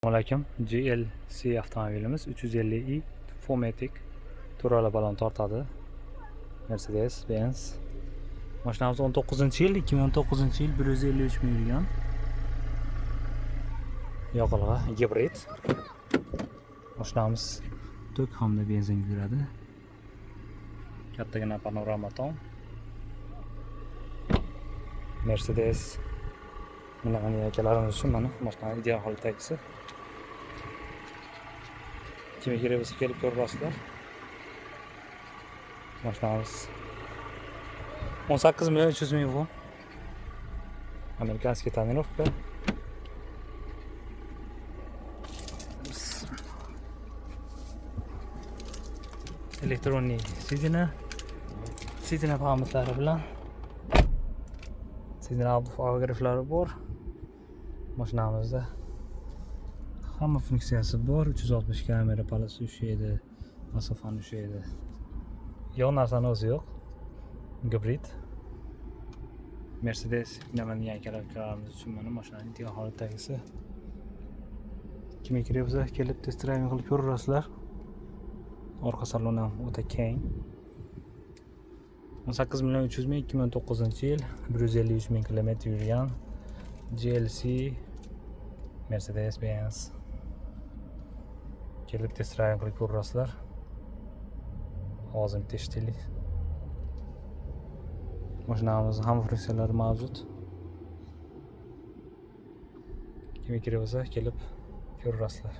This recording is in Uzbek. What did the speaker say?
Assalomu alaykum. GLC avtomobilimiz 350i Fomatic turali balon tortadi. Mercedes Benz. Mashinamiz 19-yil, 2019-yil 153 ming yurgan. Yoqilg'i gibrid. Mashinamiz tok hamda benzinga yuradi. Kattagina panorama tom. Mercedes bunaqa akalarimiz uchun mana mashina ideal holatdagisi. Kimga kerak bo'lsa kelib ko'rasizlar. Mashinamiz 18 million 300 ming won. Amerikanskiy tonirovka. Elektronik sidina parametrlari bilan sidina avtograflari bor. Mashinamizda hamma funksiyasi bor. 360 kamera palasi ushlaydi, masofani ushlaydi. Yo'q narsani o'zi yo'q. Gibrid. Mercedes namangan akalarimiz uchun mana mashinaning ideal holatdagisi. Kimga kerak bo'lsa kelib test driving qilib ko'rasizlar. Orqa saloni ham o'ta keng. 18 million 300 ming 2009-yil 153 ming kilometr yurgan GLC Mercedes Benz. Kelib test driving qilib ko'rasizlar. Ovozini eshitaylik. Mashinamizning hamma funksiyalari mavjud. Kimga kerak bo'lsa kelib ko'rasizlar.